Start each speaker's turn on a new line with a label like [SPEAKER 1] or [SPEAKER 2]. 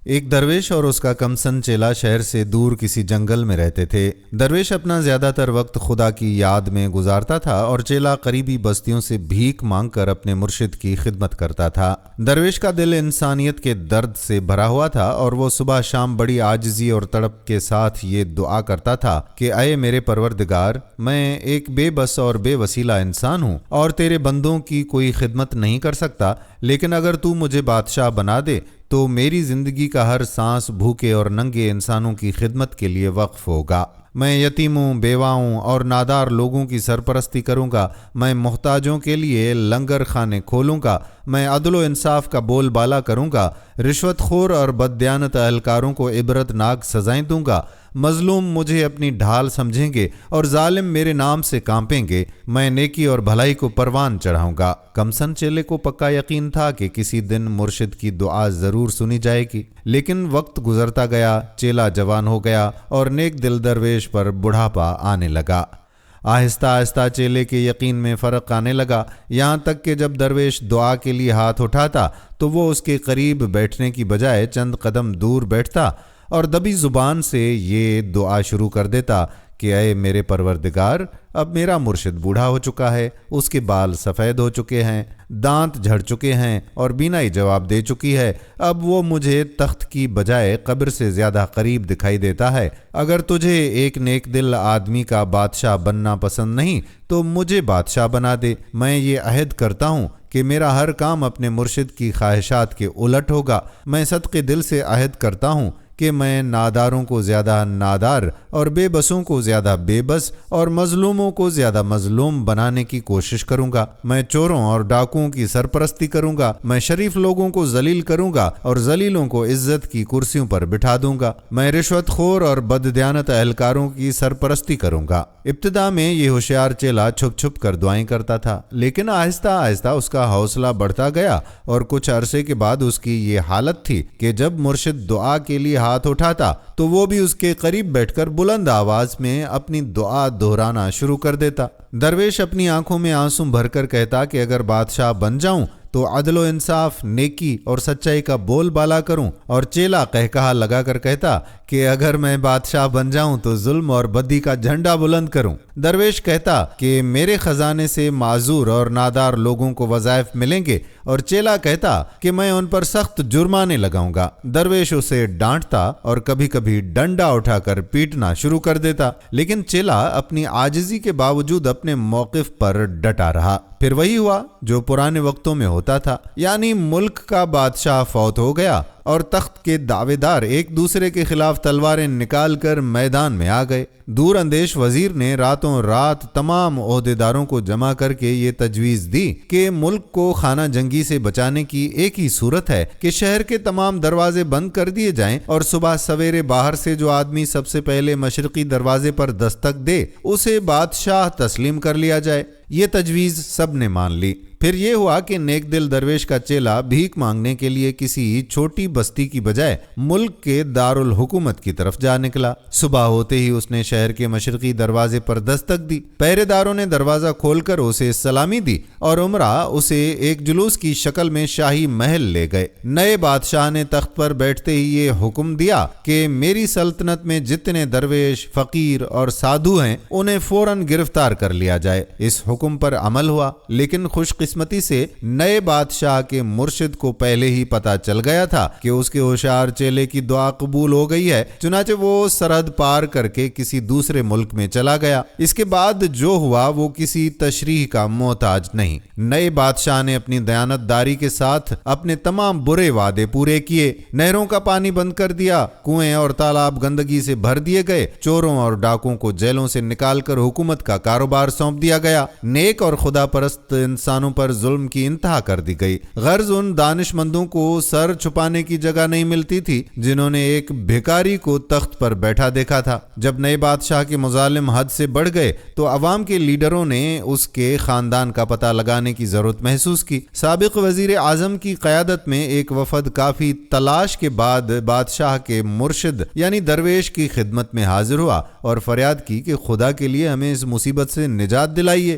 [SPEAKER 1] ایک درویش اور اس کا کمسن چیلا شہر سے دور کسی جنگل میں رہتے تھے۔ درویش اپنا زیادہ تر وقت خدا کی یاد میں گزارتا تھا اور چیلا قریبی بستیوں سے بھیک مانگ کر اپنے مرشد کی خدمت کرتا تھا۔ درویش کا دل انسانیت کے درد سے بھرا ہوا تھا اور وہ صبح شام بڑی عاجزی اور تڑپ کے ساتھ یہ دعا کرتا تھا کہ اے میرے پروردگار، میں ایک بے بس اور بے وسیلہ انسان ہوں اور تیرے بندوں کی کوئی خدمت نہیں کر سکتا، لیکن اگر تو مجھے بادشاہ بنا دے تو میری زندگی کا ہر سانس بھوکے اور ننگے انسانوں کی خدمت کے لیے وقف ہوگا۔ میں یتیموں، بیواؤں اور نادار لوگوں کی سرپرستی کروں گا، میں محتاجوں کے لیے لنگر خانے کھولوں گا، میں عدل و انصاف کا بول بالا کروں گا، رشوت خور اور بددیانت اہلکاروں کو عبرت ناک سزائیں دوں گا، مظلوم مجھے اپنی ڈھال سمجھیں گے اور ظالم میرے نام سے کانپیں گے، میں نیکی اور بھلائی کو پروان چڑھاؤں گا۔ کمسن چیلے کو پکا یقین تھا کہ کسی دن مرشد کی دعا ضرور سنی جائے گی، لیکن وقت گزرتا گیا، چیلا جوان ہو گیا اور نیک دل درویش پر بڑھاپا آنے لگا۔ آہستہ آہستہ چیلے کے یقین میں فرق آنے لگا، یہاں تک کہ جب درویش دعا کے لیے ہاتھ اٹھاتا تو وہ اس کے قریب بیٹھنے کی بجائے چند قدم دور بیٹھتا اور دبی زبان سے یہ دعا شروع کر دیتا کہ اے میرے پروردگار، اب میرا مرشد بوڑھا ہو چکا ہے، اس کے بال سفید ہو چکے ہیں، دانت جھڑ چکے ہیں اور بینائی جواب دے چکی ہے، اب وہ مجھے تخت کی بجائے قبر سے زیادہ قریب دکھائی دیتا ہے۔ اگر تجھے ایک نیک دل آدمی کا بادشاہ بننا پسند نہیں تو مجھے بادشاہ بنا دے، میں یہ عہد کرتا ہوں کہ میرا ہر کام اپنے مرشد کی خواہشات کے الٹ ہوگا، میں صدقے دل سے عہد کرتا ہوں کہ میں ناداروں کو زیادہ نادار اور بے بسوں کو زیادہ بے بس اور مظلوموں کو زیادہ مظلوم بنانے کی کوشش کروں گا، میں چوروں اور ڈاکوؤں کی سرپرستی کروں گا، میں شریف لوگوں کو ذلیل کروں گا اور ذلیلوں کو عزت کی کرسیوں پر بٹھا دوں گا، میں رشوت خور اور بددیانت اہلکاروں کی سرپرستی کروں گا۔ ابتدا میں یہ ہوشیار چیلا چھپ چھپ کر دعائیں کرتا تھا، لیکن آہستہ آہستہ اس کا حوصلہ بڑھتا گیا اور کچھ عرصے کے بعد اس کی یہ حالت تھی کہ جب مرشد دعا کے لیے ہاتھ اٹھاتا تو وہ بھی اس کے قریب بیٹھ کر بلند آواز میں اپنی دعا دہرانا شروع کر دیتا۔ درویش اپنی آنکھوں میں آنسو بھر کر کہتا کہ اگر بادشاہ بن جاؤں تو عدل و انصاف، نیکی اور سچائی کا بول بالا کروں، اور چیلا قہقہا لگا کر کہتا کہ اگر میں بادشاہ بن جاؤں تو ظلم اور بدی کا جھنڈا بلند کروں۔ درویش کہتا کہ میرے خزانے سے معذور اور نادار لوگوں کو وظائف ملیں گے، اور چیلا کہتا کہ میں ان پر سخت جرمانے لگاؤں گا۔ درویش اسے ڈانٹتا اور کبھی کبھی ڈنڈا اٹھا کر پیٹنا شروع کر دیتا، لیکن چیلا اپنی عاجزی کے باوجود اپنے موقف پر ڈٹا رہا۔ پھر وہی ہوا جو پرانے وقتوں میں ہوتا تھا، یعنی ملک کا بادشاہ فوت ہو گیا اور تخت کے دعوے دار ایک دوسرے کے خلاف تلواریں نکال کر میدان میں آ گئے۔ دور اندیش وزیر نے راتوں رات تمام عہدیداروں کو جمع کر کے یہ تجویز دی کہ ملک کو خانہ جنگی سے بچانے کی ایک ہی صورت ہے کہ شہر کے تمام دروازے بند کر دیے جائیں اور صبح سویرے باہر سے جو آدمی سب سے پہلے مشرقی دروازے پر دستک دے اسے بادشاہ تسلیم کر لیا جائے۔ یہ تجویز سب نے مان لی۔ پھر یہ ہوا کہ نیک دل درویش کا چیلا بھیک مانگنے کے لیے کسی چھوٹی بستی کی بجائے ملک کے دارالحکومت کی طرف جا نکلا۔ صبح ہوتے ہی اس نے شہر کے مشرقی دروازے پر دستک دی، پہرے داروں نے دروازہ کھول کر اسے سلامی دی اور عمرہ اسے ایک جلوس کی شکل میں شاہی محل لے گئے۔ نئے بادشاہ نے تخت پر بیٹھتے ہی یہ حکم دیا کہ میری سلطنت میں جتنے درویش، فقیر اور سادھو ہیں انہیں فوراً گرفتار کر لیا جائے۔ اس حکم پر عمل ہوا، لیکن خوش قسمتی سے نئے بادشاہ کے مرشد کو پہلے ہی پتا چل گیا تھا کہ اس کے ہوشیار چیلے کی دعا قبول ہو گئی ہے، چنانچہ وہ سرحد پار کر کے کسی دوسرے ملک میں چلا گیا۔ اس کے بعد جو ہوا وہ کسی تشریح کا محتاج نہیں۔ نئے بادشاہ نے اپنی دیانت داری کے ساتھ اپنے تمام برے وعدے پورے کیے، نہروں کا پانی بند کر دیا، کنویں اور تالاب گندگی سے بھر دیے گئے، چوروں اور ڈاکوں کو جیلوں سے نکال کر حکومت کا کاروبار سونپ دیا گیا، نیک اور خدا پرست انسانوں پر ظلم کی انتہا کر دی گئی۔ غرض ان دانش مندوں کو سر چھپانے کی جگہ نہیں ملتی تھی جنہوں نے ایک بھیکاری کو تخت پر بیٹھا دیکھا تھا۔ جب نئے بادشاہ کے مظالم حد سے بڑھ گئے تو عوام کے لیڈروں نے اس کے خاندان کا پتہ لگانے کی ضرورت محسوس کی۔ سابق وزیر اعظم کی قیادت میں ایک وفد کافی تلاش کے بعد بادشاہ کے مرشد یعنی درویش کی خدمت میں حاضر ہوا اور فریاد کی کہ خدا کے لیے ہمیں اس مصیبت سے نجات دلائیے۔